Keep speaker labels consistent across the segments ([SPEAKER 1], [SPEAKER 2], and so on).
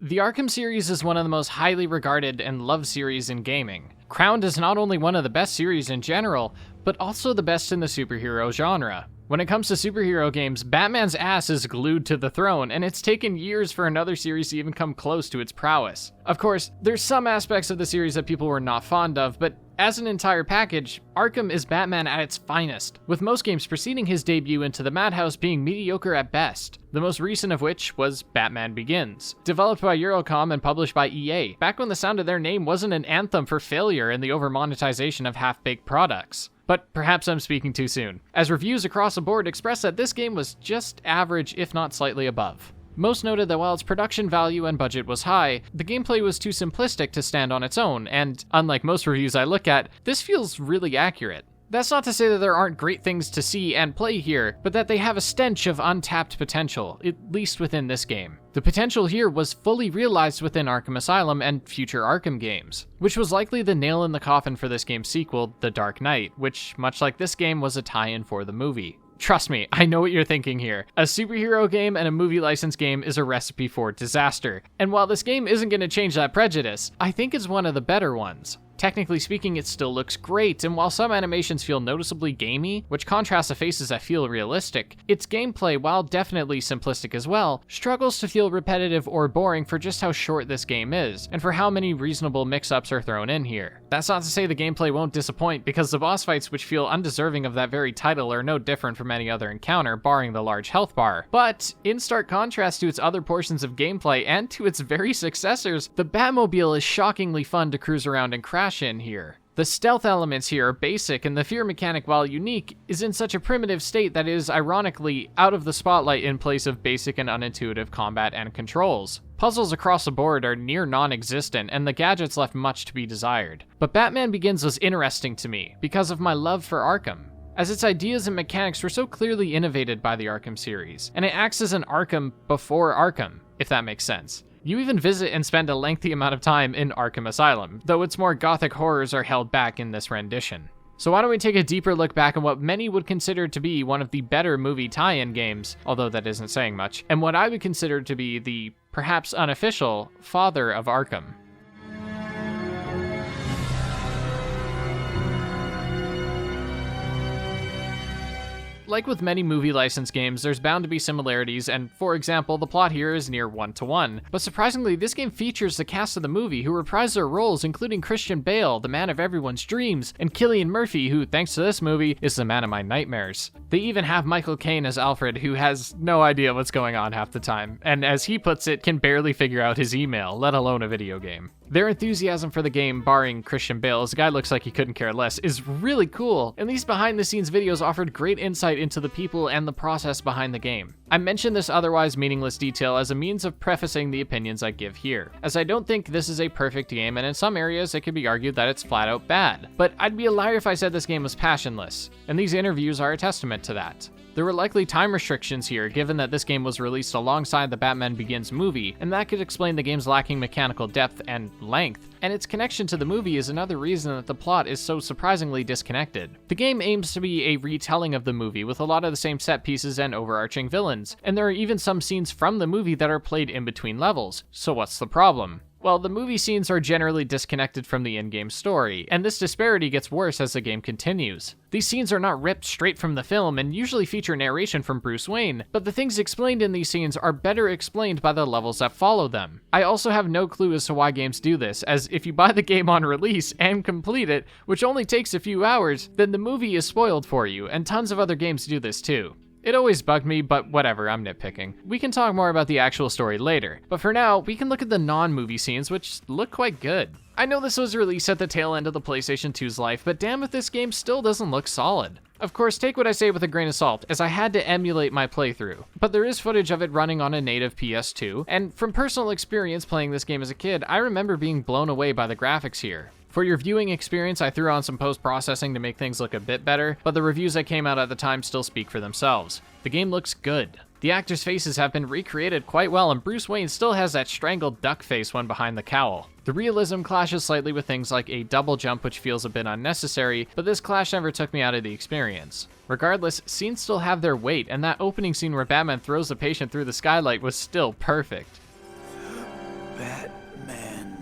[SPEAKER 1] The Arkham series is one of the most highly regarded and loved series in gaming, crowned as not only one of the best series in general, but also the best in the superhero genre. When it comes to superhero games, Batman's ass is glued to the throne, and it's taken years for another series to even come close to its prowess. Of course, there's some aspects of the series that people were not fond of, but as an entire package, Arkham is Batman at its finest, with most games preceding his debut into the madhouse being mediocre at best, the most recent of which was Batman Begins. Developed by Eurocom and published by EA, back when the sound of their name wasn't an anthem for failure in the over-monetization of half-baked products. But perhaps I'm speaking too soon, as reviews across the board express that this game was just average, if not slightly above. Most noted that while its production value and budget was high, the gameplay was too simplistic to stand on its own, and unlike most reviews I look at, this feels really accurate. That's not to say that there aren't great things to see and play here, but that they have a stench of untapped potential, at least within this game. The potential here was fully realized within Arkham Asylum and future Arkham games, which was likely the nail in the coffin for this game's sequel, The Dark Knight, which, much like this game, was a tie-in for the movie. Trust me, I know what you're thinking here. A superhero game and a movie license game is a recipe for disaster, and while this game isn't going to change that prejudice, I think it's one of the better ones. Technically speaking, it still looks great, and while some animations feel noticeably gamey, which contrasts the faces that feel realistic, its gameplay, while definitely simplistic as well, struggles to feel repetitive or boring for just how short this game is, and for how many reasonable mix-ups are thrown in here. That's not to say the gameplay won't disappoint, because the boss fights which feel undeserving of that very title are no different from any other encounter, barring the large health bar. But, in stark contrast to its other portions of gameplay and to its very successors, the Batmobile is shockingly fun to cruise around and crash in here. The stealth elements here are basic, and the fear mechanic, while unique, is in such a primitive state that is, ironically, out of the spotlight in place of basic and unintuitive combat and controls. Puzzles across the board are near non-existent, and the gadgets left much to be desired. But Batman Begins was interesting to me, because of my love for Arkham, as its ideas and mechanics were so clearly innovated by the Arkham series, and it acts as an Arkham before Arkham, if that makes sense. You even visit and spend a lengthy amount of time in Arkham Asylum, though its more gothic horrors are held back in this rendition. So why don't we take a deeper look back on what many would consider to be one of the better movie tie-in games, although that isn't saying much, and what I would consider to be the, perhaps unofficial, father of Arkham. Like with many movie license games, there's bound to be similarities, and for example, the plot here is near one-to-one. But surprisingly, this game features the cast of the movie who reprise their roles, including Christian Bale, the man of everyone's dreams, and Cillian Murphy, who, thanks to this movie, is the man of my nightmares. They even have Michael Caine as Alfred, who has no idea what's going on half the time, and as he puts it, can barely figure out his email, let alone a video game. Their enthusiasm for the game, barring Christian Bale, as the guy looks like he couldn't care less, is really cool, and these behind-the-scenes videos offered great insight into the people and the process behind the game. I mention this otherwise meaningless detail as a means of prefacing the opinions I give here, as I don't think this is a perfect game, and in some areas it could be argued that it's flat out bad. But I'd be a liar if I said this game was passionless, and these interviews are a testament to that. There were likely time restrictions here, given that this game was released alongside the Batman Begins movie, and that could explain the game's lacking mechanical depth and length, and its connection to the movie is another reason that the plot is so surprisingly disconnected. The game aims to be a retelling of the movie with a lot of the same set pieces and overarching villains, and there are even some scenes from the movie that are played in between levels, so what's the problem? Well, the movie scenes are generally disconnected from the in-game story, and this disparity gets worse as the game continues. These scenes are not ripped straight from the film and usually feature narration from Bruce Wayne, but the things explained in these scenes are better explained by the levels that follow them. I also have no clue as to why games do this, as if you buy the game on release and complete it, which only takes a few hours, then the movie is spoiled for you, and tons of other games do this too. It always bugged me, but whatever, I'm nitpicking. We can talk more about the actual story later, but for now, we can look at the non-movie scenes, which look quite good. I know this was released at the tail end of the PlayStation 2's life, but damn if this game still doesn't look solid. Of course, take what I say with a grain of salt, as I had to emulate my playthrough, but there is footage of it running on a native PS2, and from personal experience playing this game as a kid, I remember being blown away by the graphics here. For your viewing experience, I threw on some post-processing to make things look a bit better, but the reviews that came out at the time still speak for themselves. The game looks good. The actors' faces have been recreated quite well, and Bruce Wayne still has that strangled duck face when behind the cowl. The realism clashes slightly with things like a double jump, which feels a bit unnecessary, but this clash never took me out of the experience. Regardless, scenes still have their weight, and that opening scene where Batman throws the patient through the skylight was still perfect.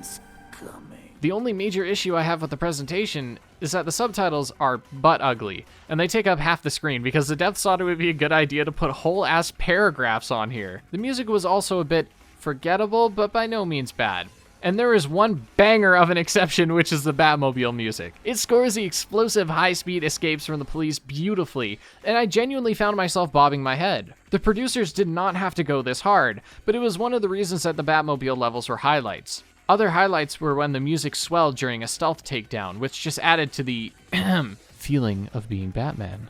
[SPEAKER 2] one's coming.
[SPEAKER 1] The only major issue I have with the presentation is that the subtitles are butt ugly, and they take up half the screen because the devs thought it would be a good idea to put whole ass paragraphs on here. The music was also a bit forgettable, but by no means bad. And there is one banger of an exception, which is the Batmobile music. It scores the explosive high-speed escapes from the police beautifully, and I genuinely found myself bobbing my head. The producers did not have to go this hard, but it was one of the reasons that the Batmobile levels were highlights. Other highlights were when the music swelled during a stealth takedown, which just added to the feeling of being Batman.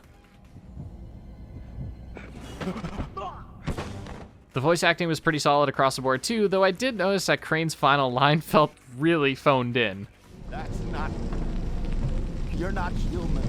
[SPEAKER 1] The voice acting was pretty solid across the board too, though I did notice that Crane's final line felt really phoned in.
[SPEAKER 2] That's not... You're not human.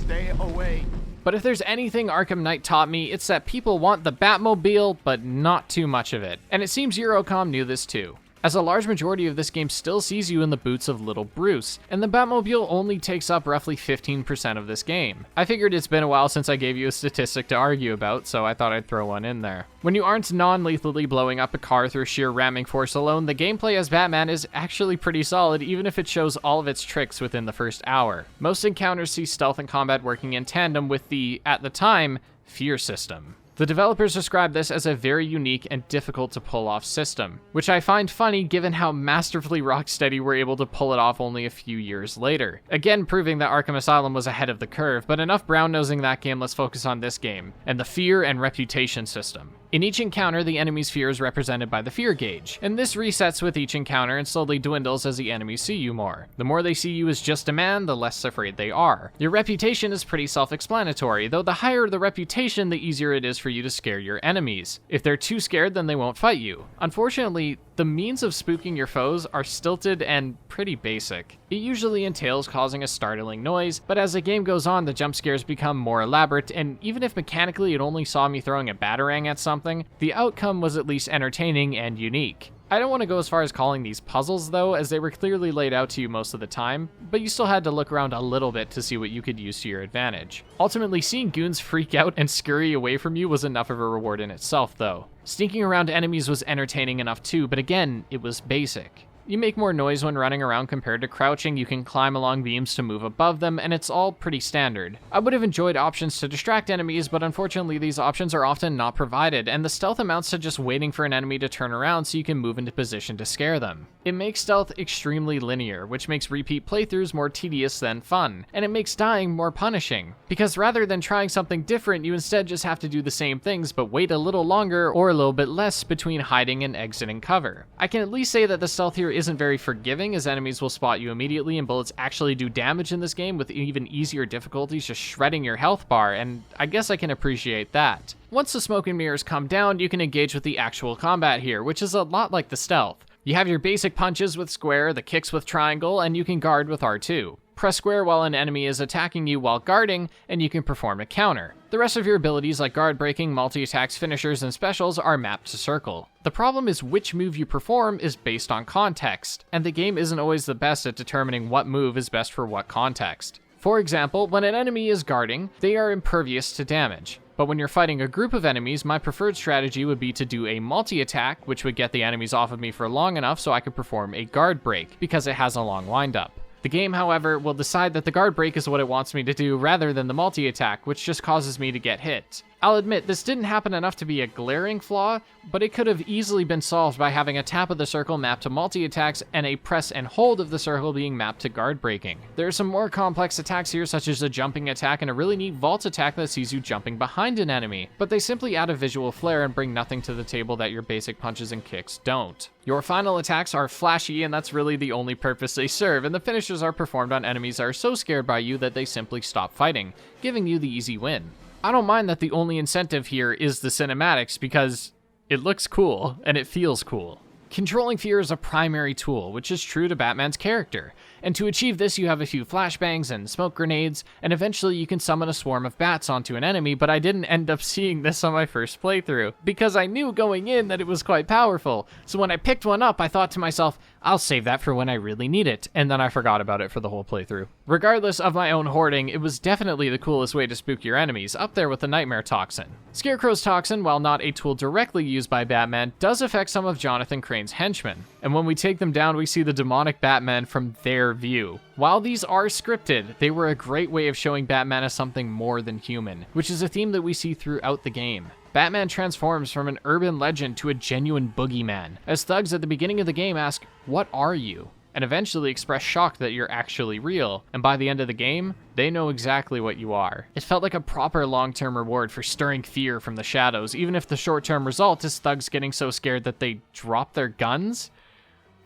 [SPEAKER 2] Stay away.
[SPEAKER 1] But if there's anything Arkham Knight taught me, it's that people want the Batmobile, but not too much of it. And it seems Eurocom knew this too, as a large majority of this game still sees you in the boots of little Bruce, and the Batmobile only takes up roughly 15% of this game. I figured it's been a while since I gave you a statistic to argue about, so I thought I'd throw one in there. When you aren't non-lethally blowing up a car through sheer ramming force alone, the gameplay as Batman is actually pretty solid, even if it shows all of its tricks within the first hour. Most encounters see stealth and combat working in tandem with the, at the time, fear system. The developers describe this as a very unique and difficult to pull off system, which I find funny given how masterfully Rocksteady were able to pull it off only a few years later. Again, proving that Arkham Asylum was ahead of the curve, but enough brown-nosing that game, let's focus on this game, and the fear and reputation system. In each encounter, the enemy's fear is represented by the fear gauge, and this resets with each encounter and slowly dwindles as the enemies see you more. The more they see you as just a man, the less afraid they are. Your reputation is pretty self-explanatory, though the higher the reputation, the easier it is for you to scare your enemies. If they're too scared, then they won't fight you. Unfortunately, the means of spooking your foes are stilted and pretty basic. It usually entails causing a startling noise, but as the game goes on, the jump scares become more elaborate, and even if mechanically it only saw me throwing a batarang at something, the outcome was at least entertaining and unique. I don't want to go as far as calling these puzzles though, as they were clearly laid out to you most of the time, but you still had to look around a little bit to see what you could use to your advantage. Ultimately, seeing goons freak out and scurry away from you was enough of a reward in itself though. Sneaking around enemies was entertaining enough too, but again, it was basic. You make more noise when running around compared to crouching, you can climb along beams to move above them, and it's all pretty standard. I would have enjoyed options to distract enemies, but unfortunately these options are often not provided, and the stealth amounts to just waiting for an enemy to turn around so you can move into position to scare them. It makes stealth extremely linear, which makes repeat playthroughs more tedious than fun, and it makes dying more punishing, because rather than trying something different, you instead just have to do the same things but wait a little longer or a little bit less between hiding and exiting cover. I can at least say that the stealth here isn't very forgiving, as enemies will spot you immediately and bullets actually do damage in this game with even easier difficulties just shredding your health bar, and I guess I can appreciate that. Once the smoke and mirrors come down, you can engage with the actual combat here, which is a lot like the stealth. You have your basic punches with square, the kicks with triangle, and you can guard with R2. Press square while an enemy is attacking you while guarding, and you can perform a counter. The rest of your abilities like guard breaking, multi-attacks, finishers, and specials are mapped to circle. The problem is which move you perform is based on context, and the game isn't always the best at determining what move is best for what context. For example, when an enemy is guarding, they are impervious to damage. But when you're fighting a group of enemies, my preferred strategy would be to do a multi-attack, which would get the enemies off of me for long enough so I could perform a guard break, because it has a long windup. The game, however, will decide that the guard break is what it wants me to do rather than the multi-attack, which just causes me to get hit. I'll admit, this didn't happen enough to be a glaring flaw, but it could have easily been solved by having a tap of the circle mapped to multi-attacks and a press and hold of the circle being mapped to guard breaking. There are some more complex attacks here, such as a jumping attack and a really neat vault attack that sees you jumping behind an enemy, but they simply add a visual flair and bring nothing to the table that your basic punches and kicks don't. Your final attacks are flashy, and that's really the only purpose they serve, and the finishes are performed on enemies that are so scared by you that they simply stop fighting, giving you the easy win. I don't mind that the only incentive here is the cinematics because it looks cool and it feels cool. Controlling fear is a primary tool, which is true to Batman's character, and to achieve this you have a few flashbangs and smoke grenades, and eventually you can summon a swarm of bats onto an enemy, but I didn't end up seeing this on my first playthrough, because I knew going in that it was quite powerful, so when I picked one up I thought to myself, I'll save that for when I really need it, and then I forgot about it for the whole playthrough. Regardless of my own hoarding, it was definitely the coolest way to spook your enemies, up there with the Nightmare Toxin. Scarecrow's Toxin, while not a tool directly used by Batman, does affect some of Jonathan Crane's Wayne's henchmen. And when we take them down, we see the demonic Batman from their view. While these are scripted, they were a great way of showing Batman as something more than human, which is a theme that we see throughout the game. Batman transforms from an urban legend to a genuine boogeyman, as thugs at the beginning of the game ask, "What are you?" and eventually express shock that you're actually real, and by the end of the game, they know exactly what you are. It felt like a proper long-term reward for stirring fear from the shadows, even if the short-term result is thugs getting so scared that they drop their guns?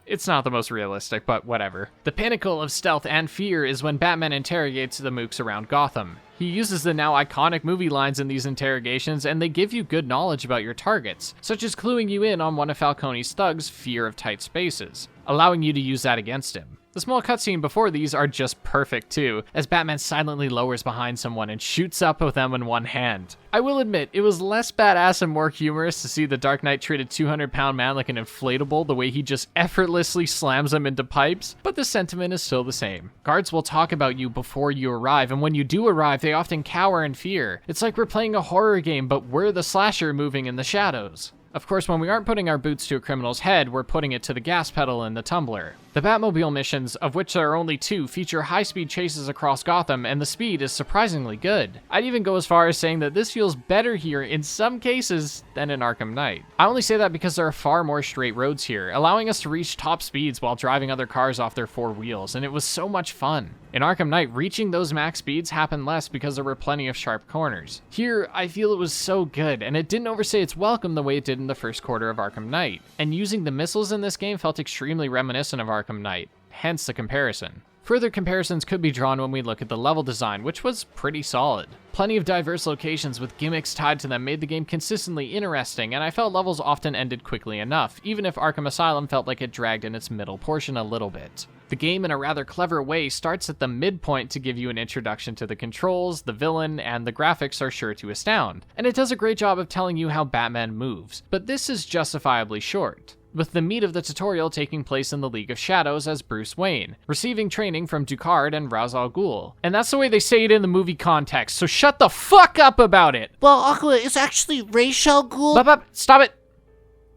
[SPEAKER 1] It's not the most realistic, but whatever. The pinnacle of stealth and fear is when Batman interrogates the mooks around Gotham. He uses the now iconic movie lines in these interrogations, and they give you good knowledge about your targets, such as cluing you in on one of Falcone's thugs' fear of tight spaces, allowing you to use that against him. The small cutscene before these are just perfect too, as Batman silently lowers behind someone and shoots up with them in one hand. I will admit, it was less badass and more humorous to see the Dark Knight treat a 200-pound man like an inflatable the way he just effortlessly slams them into pipes, but the sentiment is still the same. Guards will talk about you before you arrive, and when you do arrive, they often cower in fear. It's like we're playing a horror game, but we're the slasher moving in the shadows. Of course, when we aren't putting our boots to a criminal's head, we're putting it to the gas pedal in the tumbler. The Batmobile missions, of which there are only 2, feature high-speed chases across Gotham, and the speed is surprisingly good. I'd even go as far as saying that this feels better here in some cases than in Arkham Knight. I only say that because there are far more straight roads here, allowing us to reach top speeds while driving other cars off their 4 wheels, and it was so much fun. In Arkham Knight, reaching those max speeds happened less because there were plenty of sharp corners. Here, I feel it was so good, and it didn't overstay its welcome the way it did in the first quarter of Arkham Knight. And using the missiles in this game felt extremely reminiscent of Arkham Knight, hence the comparison. Further comparisons could be drawn when we look at the level design, which was pretty solid. Plenty of diverse locations with gimmicks tied to them made the game consistently interesting, and I felt levels often ended quickly enough, even if Arkham Asylum felt like it dragged in its middle portion a little bit. The game, in a rather clever way, starts at the midpoint to give you an introduction to the controls, the villain, and the graphics are sure to astound, and it does a great job of telling you how Batman moves, but this is justifiably short, with the meat of the tutorial taking place in the League of Shadows as Bruce Wayne, receiving training from Ducard and Ra's al Ghul. And that's the way they say it in the movie context, so shut the fuck up about it!
[SPEAKER 3] Well, Aqua, it's actually Ra's al Ghul.
[SPEAKER 1] Stop it!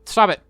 [SPEAKER 1] Stop it!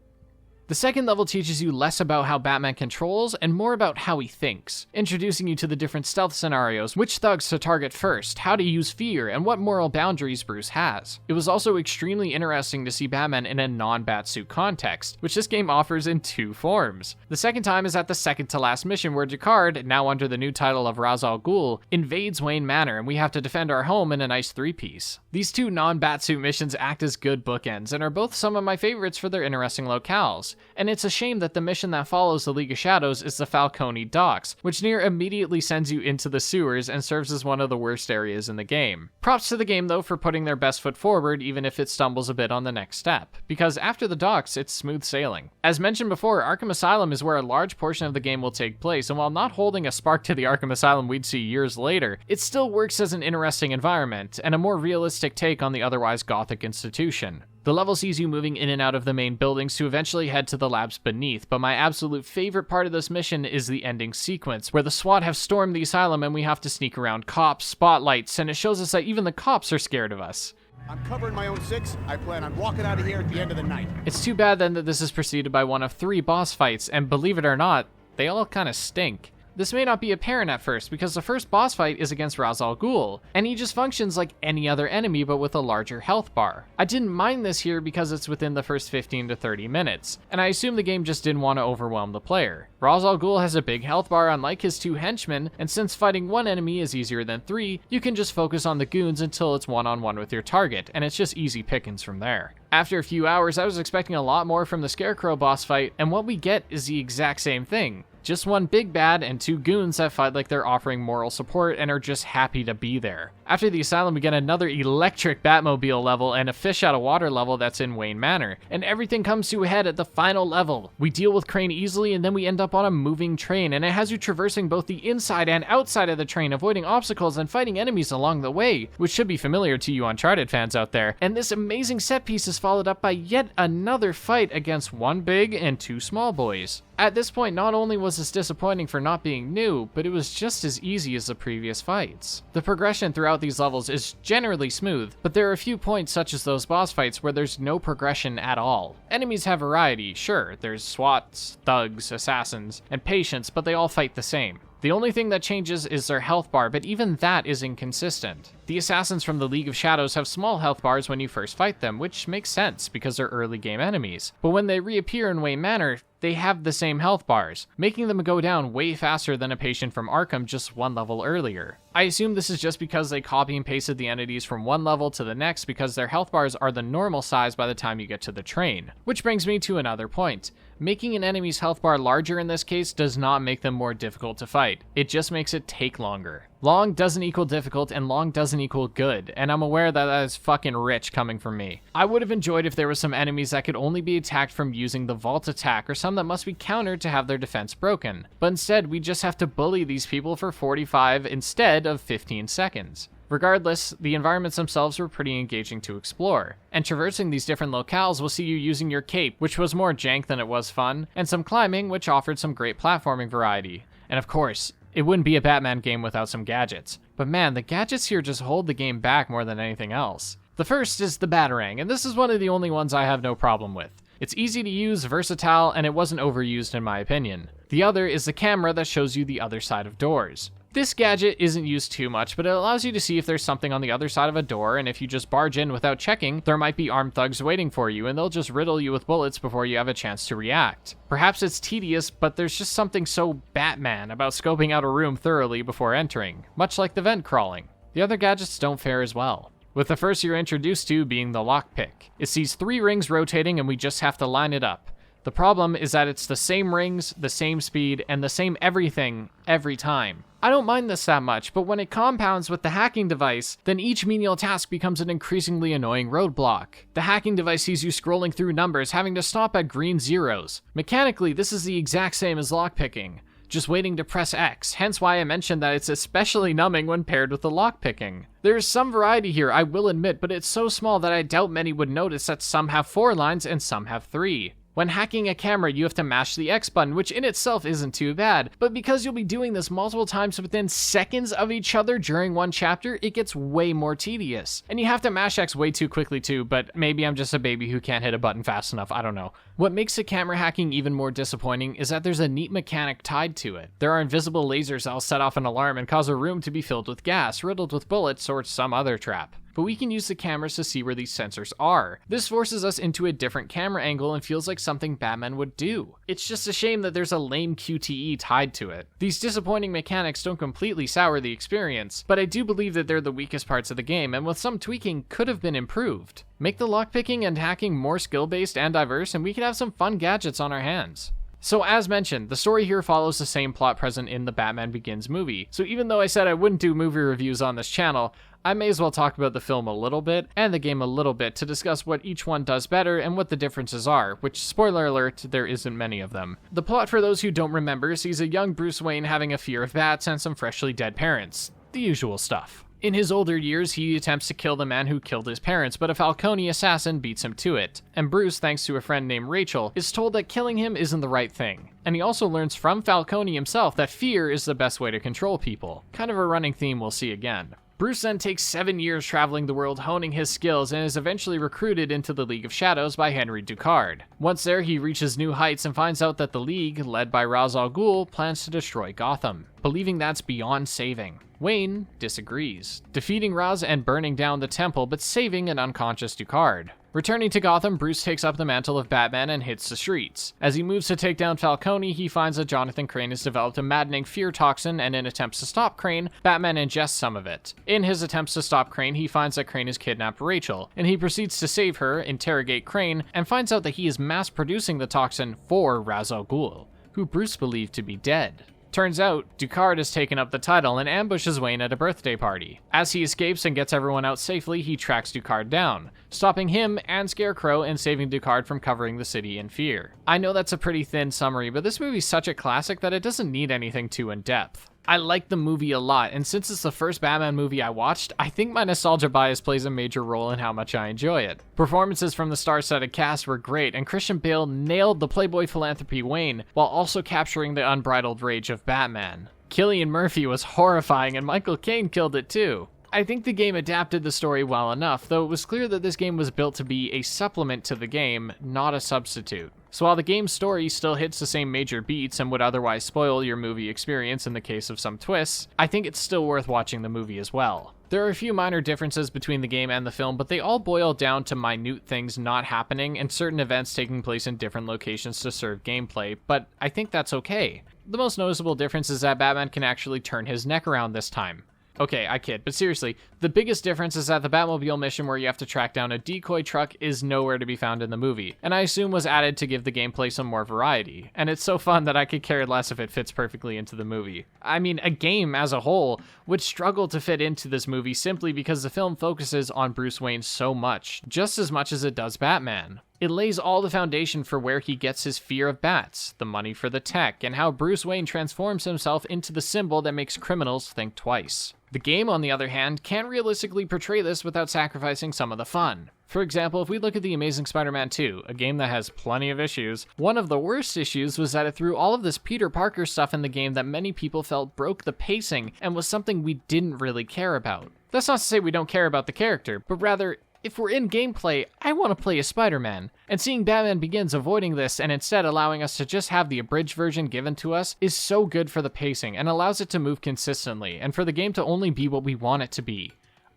[SPEAKER 1] The second level teaches you less about how Batman controls and more about how he thinks, introducing you to the different stealth scenarios, which thugs to target first, how to use fear, and what moral boundaries Bruce has. It was also extremely interesting to see Batman in a non-Batsuit context, which this game offers in 2 forms. The second time is at the second to last mission where Ducard, now under the new title of Ra's al Ghul, invades Wayne Manor and we have to defend our home in a nice 3-piece. These 2 non-Batsuit missions act as good bookends and are both some of my favorites for their interesting locales. And it's a shame that the mission that follows the League of Shadows is the Falcone Docks, which near immediately sends you into the sewers and serves as one of the worst areas in the game. Props to the game though for putting their best foot forward even if it stumbles a bit on the next step, because after the docks, it's smooth sailing. As mentioned before, Arkham Asylum is where a large portion of the game will take place, and while not holding a spark to the Arkham Asylum we'd see years later, it still works as an interesting environment, and a more realistic take on the otherwise gothic institution. The level sees you moving in and out of the main buildings to eventually head to the labs beneath, but my absolute favorite part of this mission is the ending sequence, where the SWAT have stormed the asylum and we have to sneak around cops, spotlights, and it shows us that even the cops are scared of us.
[SPEAKER 2] I'm covering my own 6. I plan on walking out of here at the end of the night.
[SPEAKER 1] It's too bad then that this is preceded by one of 3 boss fights, and believe it or not, they all kinda stink. This may not be apparent at first, because the first boss fight is against Ra's al Ghul, and he just functions like any other enemy but with a larger health bar. I didn't mind this here because it's within the first 15 to 30 minutes, and I assume the game just didn't want to overwhelm the player. Ra's al Ghul has a big health bar unlike his 2 henchmen, and since fighting one enemy is easier than 3, you can just focus on the goons until it's one-on-one with your target, and it's just easy pickings from there. After a few hours, I was expecting a lot more from the Scarecrow boss fight, and what we get is the exact same thing. Just one big bad and 2 goons that fight like they're offering moral support and are just happy to be there. After the asylum, we get another electric Batmobile level and a fish out of water level that's in Wayne Manor, and everything comes to a head at the final level. We deal with Crane easily and then we end up on a moving train, and it has you traversing both the inside and outside of the train, avoiding obstacles and fighting enemies along the way, which should be familiar to you Uncharted fans out there. And this amazing set piece is followed up by yet another fight against 1 big and 2 small boys. At this point, not only was this disappointing for not being new, but it was just as easy as the previous fights. The progression throughout these levels is generally smooth, but there are a few points such as those boss fights where there's no progression at all. Enemies have variety, sure, there's SWATs, thugs, assassins, and patients, but they all fight the same. The only thing that changes is their health bar, but even that is inconsistent. The assassins from the League of Shadows have small health bars when you first fight them, which makes sense because they're early game enemies. But when they reappear in Wayne Manor, they have the same health bars, making them go down way faster than a patient from Arkham just one level earlier. I assume this is just because they copy and pasted the entities from one level to the next because their health bars are the normal size by the time you get to the train. Which brings me to another point. Making an enemy's health bar larger in this case does not make them more difficult to fight. It just makes it take longer. Long doesn't equal difficult, and long doesn't equal good, and I'm aware that that is fucking rich coming from me. I would have enjoyed if there was some enemies that could only be attacked from using the vault attack, or some that must be countered to have their defense broken. But instead, we just have to bully these people for 45 instead of 15 seconds. Regardless, the environments themselves were pretty engaging to explore, and traversing these different locales will see you using your cape, which was more jank than it was fun, and some climbing, which offered some great platforming variety. And of course, it wouldn't be a Batman game without some gadgets. But man, the gadgets here just hold the game back more than anything else. The first is the Batarang, and this is one of the only ones I have no problem with. It's easy to use, versatile, and it wasn't overused in my opinion. The other is the camera that shows you the other side of doors. This gadget isn't used too much, but it allows you to see if there's something on the other side of a door, and if you just barge in without checking, there might be armed thugs waiting for you, and they'll just riddle you with bullets before you have a chance to react. Perhaps it's tedious, but there's just something so Batman about scoping out a room thoroughly before entering, much like the vent crawling. The other gadgets don't fare as well. With the first you're introduced to being the lockpick. It sees 3 rings rotating, and we just have to line it up. The problem is that it's the same rings, the same speed, and the same everything every time. I don't mind this that much, but when it compounds with the hacking device, then each menial task becomes an increasingly annoying roadblock. The hacking device sees you scrolling through numbers, having to stop at green zeros. Mechanically, this is the exact same as lockpicking, just waiting to press X, hence why I mentioned that it's especially numbing when paired with the lockpicking. There is some variety here, I will admit, but it's so small that I doubt many would notice that some have 4 lines and some have 3. When hacking a camera, you have to mash the X button, which in itself isn't too bad, but because you'll be doing this multiple times within seconds of each other during one chapter, it gets way more tedious. And you have to mash X way too quickly too, but maybe I'm just a baby who can't hit a button fast enough, I don't know. What makes the camera hacking even more disappointing is that there's a neat mechanic tied to it. There are invisible lasers that'll set off an alarm and cause a room to be filled with gas, riddled with bullets, or some other trap. But we can use the cameras to see where these sensors are. This forces us into a different camera angle and feels like something Batman would do. It's just a shame that there's a lame QTE tied to it. These disappointing mechanics don't completely sour the experience, but I do believe that they're the weakest parts of the game, and with some tweaking could have been improved. Make the lockpicking and hacking more skill-based and diverse, and we could have some fun gadgets on our hands. So as mentioned, the story here follows the same plot present in the Batman Begins movie, so even though I said I wouldn't do movie reviews on this channel, I may as well talk about the film a little bit, and the game a little bit, to discuss what each one does better and what the differences are, which, spoiler alert, there isn't many of them. The plot, for those who don't remember, sees a young Bruce Wayne having a fear of bats and some freshly dead parents. The usual stuff. In his older years, he attempts to kill the man who killed his parents, but a Falcone assassin beats him to it. And Bruce, thanks to a friend named Rachel, is told that killing him isn't the right thing. And he also learns from Falcone himself that fear is the best way to control people. Kind of a running theme we'll see again. Bruce then takes 7 years traveling the world honing his skills and is eventually recruited into the League of Shadows by Henry Ducard. Once there, he reaches new heights and finds out that the League, led by Ra's al Ghul, plans to destroy Gotham, believing that's beyond saving. Wayne disagrees, defeating Ra's and burning down the temple, but saving an unconscious Ducard. Returning to Gotham, Bruce takes up the mantle of Batman and hits the streets. As he moves to take down Falcone, he finds that Jonathan Crane has developed a maddening fear toxin, and in attempts to stop Crane, Batman ingests some of it. In his attempts to stop Crane, he finds that Crane has kidnapped Rachel, and he proceeds to save her, interrogate Crane, and finds out that he is mass-producing the toxin for Ra's al Ghul, who Bruce believed to be dead. Turns out, Ducard has taken up the title and ambushes Wayne at a birthday party. As he escapes and gets everyone out safely, he tracks Ducard down, stopping him and Scarecrow and saving Ducard from covering the city in fear. I know that's a pretty thin summary, but this movie's such a classic that it doesn't need anything too in-depth. I like the movie a lot, and since it's the first Batman movie I watched, I think my nostalgia bias plays a major role in how much I enjoy it. Performances from the star-studded cast were great, and Christian Bale nailed the Playboy philanthropy Wayne, while also capturing the unbridled rage of Batman. Cillian Murphy was horrifying, and Michael Caine killed it too. I think the game adapted the story well enough, though it was clear that this game was built to be a supplement to the game, not a substitute. So while the game's story still hits the same major beats and would otherwise spoil your movie experience in the case of some twists, I think it's still worth watching the movie as well. There are a few minor differences between the game and the film, but they all boil down to minute things not happening and certain events taking place in different locations to serve gameplay, but I think that's okay. The most noticeable difference is that Batman can actually turn his neck around this time. Okay, I kid, but seriously, the biggest difference is that the Batmobile mission where you have to track down a decoy truck is nowhere to be found in the movie, and I assume was added to give the gameplay some more variety, and it's so fun that I could care less if it fits perfectly into the movie. I mean, a game as a whole would struggle to fit into this movie simply because the film focuses on Bruce Wayne so much, just as much as it does Batman. It lays all the foundation for where he gets his fear of bats, the money for the tech, and how Bruce Wayne transforms himself into the symbol that makes criminals think twice. The game, on the other hand, can't realistically portray this without sacrificing some of the fun. For example, if we look at The Amazing Spider-Man 2, a game that has plenty of issues, one of the worst issues was that it threw all of this Peter Parker stuff in the game that many people felt broke the pacing and was something we didn't really care about. That's not to say we don't care about the character, but rather, if we're in gameplay, I want to play as Spider-Man, and seeing Batman Begins avoiding this and instead allowing us to just have the abridged version given to us is so good for the pacing and allows it to move consistently and for the game to only be what we want it to be,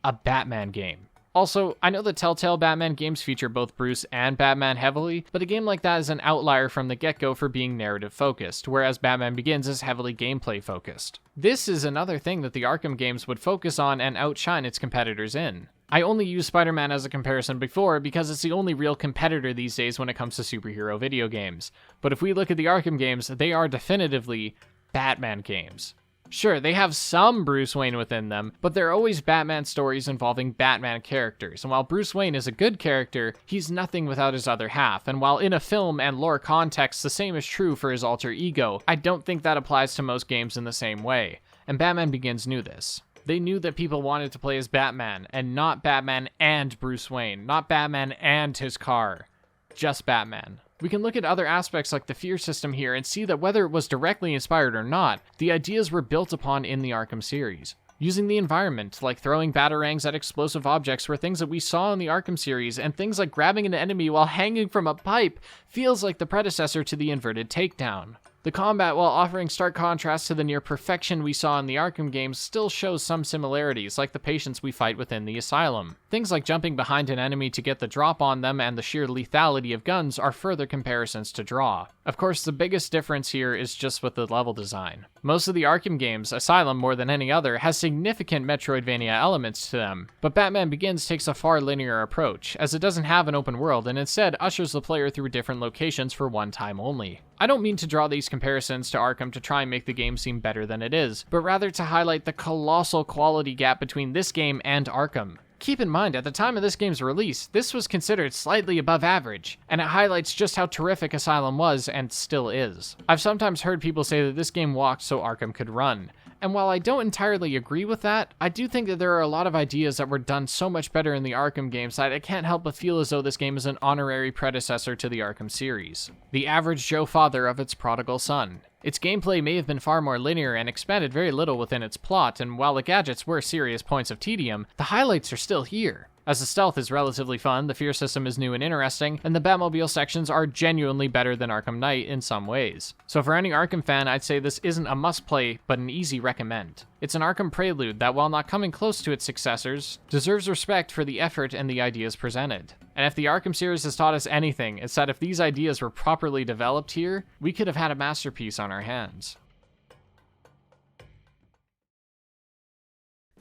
[SPEAKER 1] a Batman game. Also, I know the Telltale Batman games feature both Bruce and Batman heavily, but a game like that is an outlier from the get-go for being narrative-focused, whereas Batman Begins is heavily gameplay-focused. This is another thing that the Arkham games would focus on and outshine its competitors in. I only used Spider-Man as a comparison before because it's the only real competitor these days when it comes to superhero video games. But if we look at the Arkham games, they are definitively Batman games. Sure, they have some Bruce Wayne within them, but they're always Batman stories involving Batman characters, and while Bruce Wayne is a good character, he's nothing without his other half, and while in a film and lore context the same is true for his alter ego, I don't think that applies to most games in the same way, and Batman Begins knew this. They knew that people wanted to play as Batman, and not Batman and Bruce Wayne, not Batman and his car, just Batman. We can look at other aspects like the fear system here and see that whether it was directly inspired or not, the ideas were built upon in the Arkham series. Using the environment, like throwing batarangs at explosive objects, were things that we saw in the Arkham series, and things like grabbing an enemy while hanging from a pipe feels like the predecessor to the inverted takedown. The combat, while offering stark contrast to the near perfection we saw in the Arkham games, still shows some similarities, like the patients we fight within the Asylum. Things like jumping behind an enemy to get the drop on them and the sheer lethality of guns are further comparisons to draw. Of course, the biggest difference here is just with the level design. Most of the Arkham games, Asylum more than any other, has significant Metroidvania elements to them, but Batman Begins takes a far linear approach, as it doesn't have an open world and instead ushers the player through different locations for one time only. I don't mean to draw these comparisons to Arkham to try and make the game seem better than it is, but rather to highlight the colossal quality gap between this game and Arkham. Keep in mind, at the time of this game's release, this was considered slightly above average, and it highlights just how terrific Asylum was and still is. I've sometimes heard people say that this game walked so Arkham could run, and while I don't entirely agree with that, I do think that there are a lot of ideas that were done so much better in the Arkham games that I can't help but feel as though this game is an honorary predecessor to the Arkham series. The average Joe father of its prodigal son. Its gameplay may have been far more linear and expanded very little within its plot, and while the gadgets were serious points of tedium, the highlights are still here. As the stealth is relatively fun, the fear system is new and interesting, and the Batmobile sections are genuinely better than Arkham Knight in some ways. So for any Arkham fan, I'd say this isn't a must-play, but an easy recommend. It's an Arkham prelude that, while not coming close to its successors, deserves respect for the effort and the ideas presented. And if the Arkham series has taught us anything, it's that if these ideas were properly developed here, we could have had a masterpiece on our hands.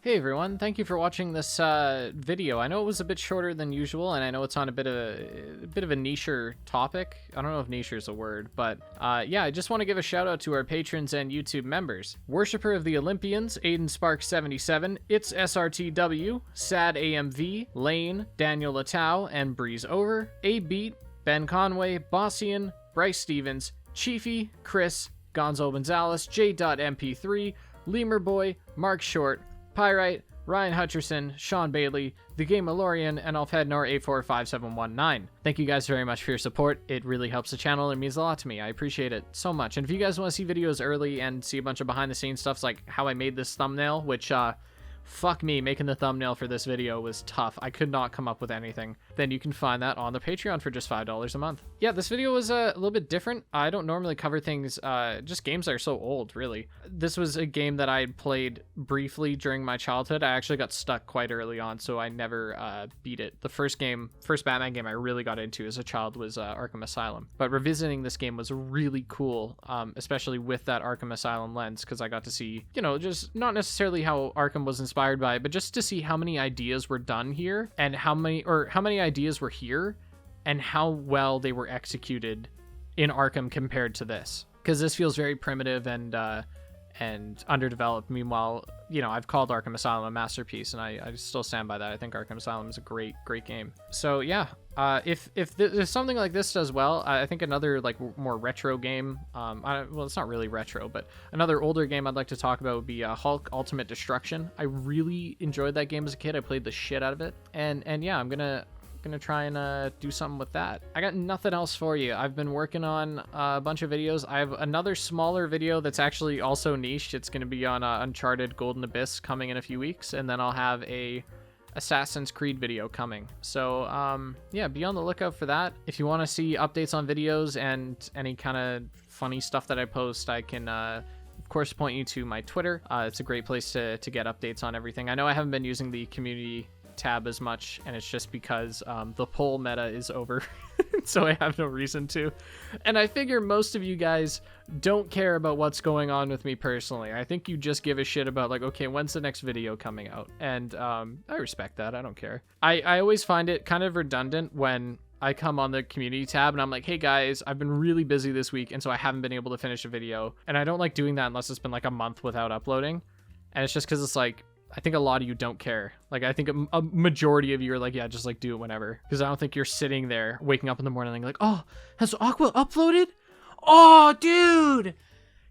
[SPEAKER 1] Hey everyone, thank you for watching this video. I know it was a bit shorter than usual, and I know it's on a bit of a nicher topic. I don't know if niche is a word, but yeah, I just want to give a shout out to our patrons and YouTube members. Worshipper of the Olympians, Aiden Spark 77, It's SRTW, Sad AMV, Lane, Daniel Latau, and Breeze Over, A Beat, Ben Conway, Bossian, Bryce Stevens, Chiefy, Chris, Gonzo Gonzalez, J.MP3, Lemur Boy, Mark Short, Pyrite, Ryan Hutcherson, Sean Bailey, The Game Malorian, and Alfhednor845719. Thank you guys very much for your support. It really helps the channel and means a lot to me. I appreciate it so much. And if you guys want to see videos early and see a bunch of behind the scenes stuff like how I made this thumbnail, which fuck me, making the thumbnail for this video was tough. I could not come up with anything. Then you can find that on the Patreon for just $5 a month. Yeah, this video was a little bit different. I don't normally cover things, just games that are so old, really. This was a game that I had played briefly during my childhood. I actually got stuck quite early on, so I never beat it. The first Batman game I really got into as a child was Arkham Asylum. But revisiting this game was really cool, especially with that Arkham Asylum lens, because I got to see, you know, just not necessarily how Arkham was inspired by it, but just to see how many ideas were done here and how many ideas were here and how well they were executed in Arkham compared to this. Because this feels very primitive and underdeveloped. Meanwhile, you know, I've called Arkham Asylum a masterpiece, and I still stand by that. I think Arkham Asylum is a great game. So yeah, if something like this does well, I think another like more retro game, well, it's not really retro, but another older game I'd like to talk about would be Hulk Ultimate Destruction. I really enjoyed that game as a kid. I played the shit out of it, and yeah, I'm gonna try and do something with that. I got nothing else for you. I've been working on a bunch of videos. I have another smaller video that's actually also niche. It's going to be on Uncharted Golden Abyss coming in a few weeks, and then I'll have a Assassin's Creed video coming. So yeah, be on the lookout for that. If you want to see updates on videos and any kind of funny stuff that I post, I can of course point you to my Twitter. It's a great place to get updates on everything. I know I haven't been using the community tab as much, and it's just because the poll meta is over. So I have no reason to, and I figure most of you guys don't care about what's going on with me personally. I think you just give a shit about like, okay, when's the next video coming out? And I respect that. I don't care. I always find it kind of redundant when I come on the community tab and I'm like, hey guys, I've been really busy this week, and so I haven't been able to finish a video, and I don't like doing that unless it's been like a month without uploading. And it's just because it's like, I think a lot of you don't care. Like, I think a majority of you are like, yeah, just like do it whenever. Because I don't think you're sitting there waking up in the morning like, oh, has Aqua uploaded? Oh, dude,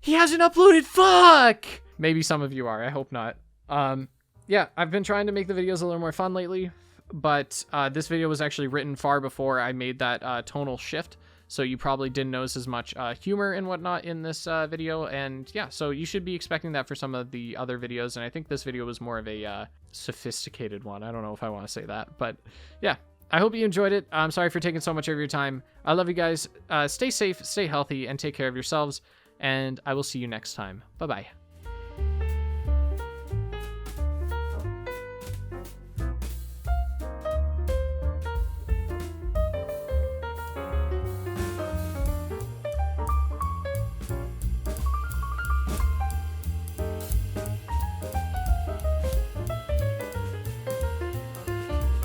[SPEAKER 1] he hasn't uploaded. Fuck. Maybe some of you are. I hope not. Yeah, I've been trying to make the videos a little more fun lately, but this video was actually written far before I made that tonal shift. So you probably didn't notice as much humor and whatnot in this video. And yeah, so you should be expecting that for some of the other videos. And I think this video was more of a sophisticated one. I don't know if I want to say that, but yeah, I hope you enjoyed it. I'm sorry for taking so much of your time. I love you guys. Stay safe, stay healthy, and take care of yourselves. And I will see you next time. Bye-bye.